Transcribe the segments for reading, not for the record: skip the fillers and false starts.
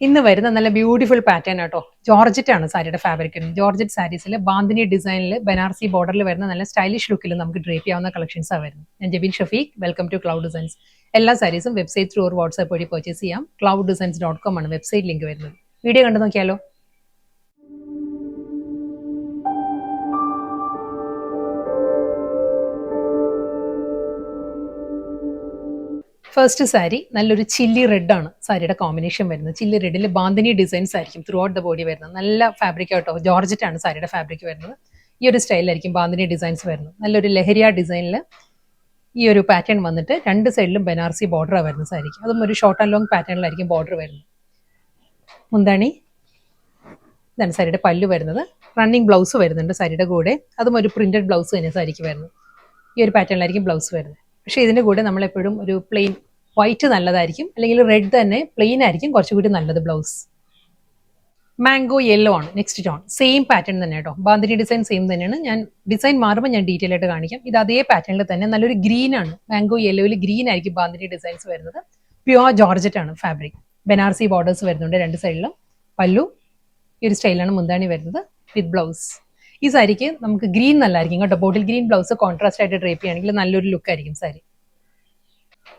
ഇന്ന് വരുന്ന നല്ല ബ്യൂട്ടിഫുൾ പാറ്റേൺ ആട്ടോ. ജോർജറ്റ് ആണ് സാരിയുടെ ഫാബ്രിക്. ജോർജറ്റ് സാരീസിൽ ബാന്തിനി ഡിസൈനിൽ ബനാറസി ബോർഡറിൽ വരുന്ന നല്ല സ്റ്റൈലിഷ് ലുക്കിൽ നമുക്ക് ഡ്രേപ്പ് ചെയ്യാവുന്ന കളക്ഷൻസ് ആണ് വരുന്നത്. ഞാൻ Jebin Shafeeq, welcome to Cloud Designs. എല്ലാ സാരീസും വെബ്സൈറ്റ് ത്രൂ വാട്സ്ആപ്പ് വഴി പർച്ചേസ് ചെയ്യാം. clouddesigns.com ആണ് വെബ്സൈറ്റ് ലിങ്ക് വരുന്നത്. വീഡിയോ കണ്ടു നോക്കിയാലോ. ഫസ്റ്റ് സാരി നല്ലൊരു ചില്ലി റെഡ് ആണ് സാരിയുടെ കോമ്പിനേഷൻ വരുന്നത്. ചില്ലി റെഡിൽ ബാന്തിനി ഡിസൈൻസ് ആയിരിക്കും ത്രൂ ഔട്ട് ദ ബോഡി വരുന്നത്. നല്ല ഫാബ്രിക് ആട്ടോ. ജോർജറ്റ് ആണ് സാരിയുടെ ഫാബ്രിക് വരുന്നത്. ഈ ഒരു സ്റ്റൈലായിരിക്കും ബാന്തിനി ഡിസൈൻസ് വരുന്നത്. നല്ലൊരു ലഹരിയ ഡിസൈനിൽ ഈ ഒരു പാറ്റേൺ വന്നിട്ട് രണ്ട് സൈഡിലും ബനാറസി ബോർഡറാണ് വരുന്നത് സാരിക്ക്. അതും ഒരു ഷോർട്ട് ആൻഡ് ലോങ് പാറ്റേണിലായിരിക്കും ബോർഡർ വരുന്നത്. മുന്താണി ഇതാണ് സാരിയുടെ പല്ലു വരുന്നത്. റണ്ണിങ് ബ്ലൗസ് വരുന്നുണ്ട് സാരിയുടെ കൂടെ. അതും ഒരു പ്രിന്റഡ് ബ്ലൗസ് തന്നെ സാരിക്ക് വരുന്നത്. ഈ ഒരു പാറ്റേണിലായിരിക്കും ബ്ലൗസ് വരുന്നത്. പക്ഷേ ഇതിൻ്റെ കൂടെ നമ്മളെപ്പോഴും ഒരു പ്ലെയിൻ വൈറ്റ് നല്ലതായിരിക്കും, അല്ലെങ്കിൽ റെഡ് തന്നെ പ്ലെയിൻ ആയിരിക്കും കുറച്ചുകൂടി നല്ലത്. ബ്ലൗസ് മാംഗോ യെല്ലോ ആണ് നെക്സ്റ്റ് ടോൺ. സെയിം പാറ്റേൺ തന്നെ കേട്ടോ. ബാന്തിനി ഡിസൈൻ സെയിം തന്നെയാണ്. ഞാൻ ഡിസൈൻ മാറുമ്പോൾ ഞാൻ ഡീറ്റെയിൽ ആയിട്ട് കാണിക്കാം. ഇത് അതേ പാറ്റേണിൽ തന്നെ നല്ലൊരു ഗ്രീൻ ആണ്. മാംഗോ യെല്ലോയിൽ ഗ്രീൻ ആയിരിക്കും ബാന്തിനി ഡിസൈൻസ് വരുന്നത്. പ്യുവർ ജോർജറ്റ് ആണ് ഫാബ്രിക്. ബനാറസി ബോർഡേഴ്സ് വരുന്നുണ്ട് രണ്ട് സൈഡിലും. പല്ലു ഈ ഒരു സ്റ്റൈലാണ് മുന്താണി വരുന്നത് വിത്ത് ബ്ലൗസ്. ഈ സാരിക്ക് നമുക്ക് ഗ്രീൻ നല്ലതായിരിക്കും കേട്ടോ. ബോട്ടിൽ ഗ്രീൻ ബ്ലൗസ് കോൺട്രാസ്റ്റ് ആയിട്ട് ഡ്രേപ്പ് ചെയ്യുകയാണെങ്കിൽ നല്ലൊരു ലുക്ക് ആയിരിക്കും സാരി.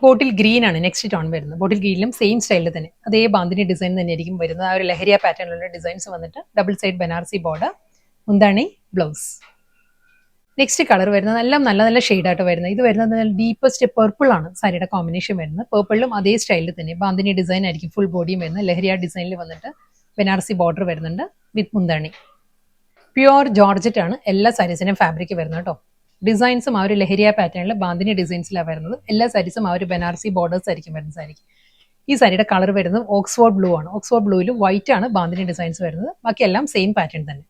ബോട്ടിൽ ഗ്രീൻ ആണ് നെക്സ്റ്റ് ടോൺ വരുന്നത്. ബോട്ടിൽ ഗ്രീനിലും സെയിം സ്റ്റൈലിൽ തന്നെ അതേ ബാന്തിനി ഡിസൈൻ തന്നെ ആയിരിക്കും വരുന്നത്. ആ ഒരു ലഹരിയ പാറ്റേണിലുള്ള ഡിസൈൻസ് വന്നിട്ട് ഡബിൾ സൈഡ് ബനാറസി ബോർഡർ, മുന്താണി, ബ്ലൗസ്. നെക്സ്റ്റ് കളർ വരുന്നത് എല്ലാം നല്ല നല്ല ഷെയ്ഡായിട്ട് വരുന്നത്. ഇത് വരുന്നത് ഡീപ്പസ്റ്റ് പർപ്പിൾ ആണ് സാരിയുടെ കോമ്പിനേഷൻ വരുന്നത്. പർപ്പിളും അതേ സ്റ്റൈലിൽ തന്നെ ബാന്തിനി ഡിസൈൻ ആയിരിക്കും ഫുൾ ബോഡിയും വരുന്നത്. ലഹരിയ ഡിസൈനിൽ വന്നിട്ട് ബനാറസി ബോർഡർ വരുന്നുണ്ട് വിത്ത് മുന്താണി. പ്യുവർ ജോർജറ്റ് ആണ് എല്ലാ സാരീസിനും ഫാബ്രിക് വരുന്നത് കേട്ടോ. ഡിസൈൻസും ആ ഒരു ലഹരിയ പാറ്റേണിൽ ബാന്തിനി ഡിസൈൻസിലാണ് വരുന്നത്. എല്ലാ സാരീസും ആ ഒരു ബനാറസി ബോർഡേഴ്സ് ആയിരിക്കും വരുന്ന സാരിക്ക്. ഈ സാരിയുടെ കളർ വരുന്നത് ഓക്സ്ഫോർഡ് ബ്ലൂ ആണ്. ഓക്സ്ഫോർഡ് ബ്ലൂവിൽ വൈറ്റ് ആണ് ബാന്തിനി ഡിസൈൻസ് വരുന്നത്. ബാക്കിയെല്ലാം സെയിം പാറ്റേൺ തന്നെ.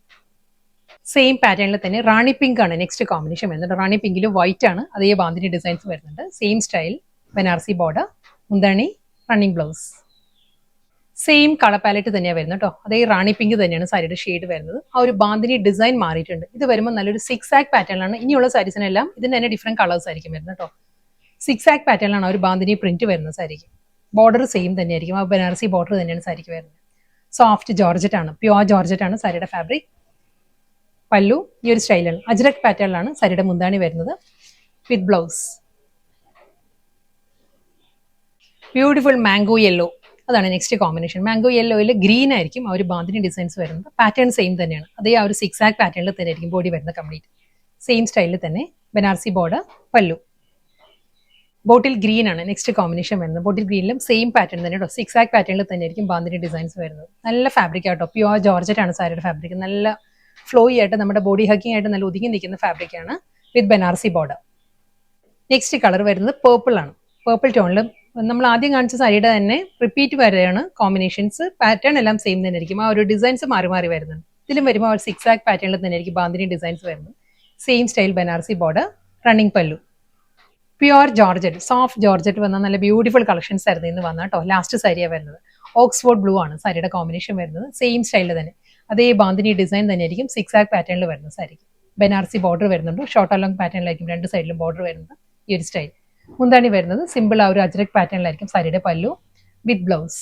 സെയിം പാറ്റേണിൽ തന്നെ റാണി പിങ്ക് ആണ് നെക്സ്റ്റ് കോമ്പിനേഷൻ വരുന്നത്. റാണി പിങ്കിൽ വൈറ്റ് ആണ് അതേ ബാന്തിനി ഡിസൈൻസ് വരുന്നുണ്ട്. സെയിം സ്റ്റൈൽ ബനാറസി ബോർഡർ, മുന്താണി, running blouse. Same colour palette തന്നെയാണ് വരുന്നത് കേട്ടോ. അതേ റാണി പിങ്ക് തന്നെയാണ് സാരിയുടെ ഷെയ്ഡ് വരുന്നത്. ആ ഒരു ബാന്തിനി ഡിസൈൻ മാറിയിട്ടുണ്ട്. ഇത് വരുമ്പോൾ നല്ലൊരു 6 ആക്ക് പാറ്റേണിലാണ്. ഇനിയുള്ള സാരീസിനെല്ലാം ഇതിന് തന്നെ ഡിഫറെന്റ് കളേഴ്സ് ആയിരിക്കും വരുന്നത് കേട്ടോ. 6 ആക്ക് പാറ്റേണിലാണ് ആ ഒരു ബാന്തിനി പ്രിന്റ് വരുന്നത് സാരിക്ക്. ബോർഡർ സെയിം തന്നെയായിരിക്കും. ആ ബനാറസി ബോർഡർ തന്നെയാണ് സാരിക്ക് വരുന്നത്. സോഫ്റ്റ് ജോർജറ്റ് ആണ്, പ്യുവർ ജോർജറ്റ് ആണ് സാരിയുടെ ഫാബ്രിക്. പല്ലു ഈ ഒരു സ്റ്റൈലാണ്. അജ്രക് പാറ്റേണിലാണ് സാരിയുടെ മുന്താണി വരുന്നത് with blouse. Beautiful mango yellow അതാണ് നെക്സ്റ്റ് കോമ്പിനേഷൻ. മാംഗോ യെല്ലോയിൽ ഗ്രീൻ ആയിരിക്കും ആ ഒരു ബാന്തിനി ഡിസൈൻസ് വരുന്നത്. പാറ്റേൺ സെയിം തന്നെയാണ്. അതേ ആ ഒരു 6 ആക്ക് പാറ്റേണിൽ തന്നെ ആയിരിക്കും ബോഡി വരുന്നത് കംപ്ലീറ്റ്. സെയിം സ്റ്റൈലിൽ തന്നെ ബനാറസി ബോർഡർ, പല്ലു. ബോട്ടിൽ ഗ്രീൻ ആണ് നെക്സ്റ്റ് കോമ്പിനേഷൻ വരുന്നത്. ബോട്ടിൽ ഗ്രീനിലും സെയിം പാറ്റേൺ തന്നെ കേട്ടോ. 6 ആക്ക് പാറ്റേണിൽ തന്നെ ആയിരിക്കും ബാന്തിനി ഡിസൈൻസ് വരുന്നത്. നല്ല ഫാബ്രിക് ആട്ടോ. പ്യുവർ ജോർജറ്റ് ആണ് സാരിയുടെ ഫാബ്രിക്. നല്ല ഫ്ലോയി ആയിട്ട് നമ്മുടെ ബോഡി ഹക്കിംഗ് ആയിട്ട് നല്ല ഒതുങ്ങി നിൽക്കുന്ന ഫാബ്രിക് ആണ് വിത്ത് ബനാറസി ബോർഡർ. നെക്സ്റ്റ് കളർ വരുന്നത് പേർപ്പിൾ ആണ്. പേർപ്പിൾ ടോണിലും നമ്മൾ ആദ്യം കാണിച്ച സാരിയുടെ തന്നെ റിപ്പീറ്റ് വരെയാണ് കോമ്പിനേഷൻസ്. പാറ്റേൺ എല്ലാം സെയിം തന്നെ ആയിരിക്കും. ആ ഒരു ഡിസൈൻസ് മാറി മാറി വരുന്നുണ്ട്. ഇതിലും വരുമ്പോൾ ആ ഒരു 6 ആക്ക് പാറ്റേണിൽ തന്നെ ആയിരിക്കും ബാന്തിനി ഡിസൈൻസ് വരുന്നത്. Same style Banarasi border, running പല്ലു. പ്യുവർ ജോർജറ്റ്, സോഫ്റ്റ് ജോർജറ്റ് വന്ന നല്ല ബ്യൂട്ടിഫുൾ കളക്ഷൻസ് ആയിരുന്നു ഇന്ന് വന്ന കേട്ടോ. ലാസ്റ്റ് സാരിയാണ് വരുന്നത്. ഓക്സ്ഫോർഡ് ബ്ലൂ ആണ് സാരിയുടെ കോമ്പിനേഷൻ വരുന്നത്. സെയിം സ്റ്റൈലിൽ തന്നെ അതേ ബാന്തിനി ഡിസൈൻ തന്നെ ആയിരിക്കും 6 ആക്ക് പാറ്റേണിൽ വരുന്ന സാരിക്ക്. ബനാറസി ബോർഡർ വരുന്നുണ്ട്. ഷോർട്ട് അലോങ് പാറ്റേണിലായിരിക്കും രണ്ട് സൈഡിലും ബോർഡർ വരുന്നത്. ഈ ഒരു സ്റ്റൈൽ. മുന്താണി വരുന്നത് സിമ്പിൾ ആ ഒരു അജ്രക് പാറ്റേണിലായിരിക്കും സാരിയുടെ പല്ലു വിത്ത് ബ്ലൗസ്.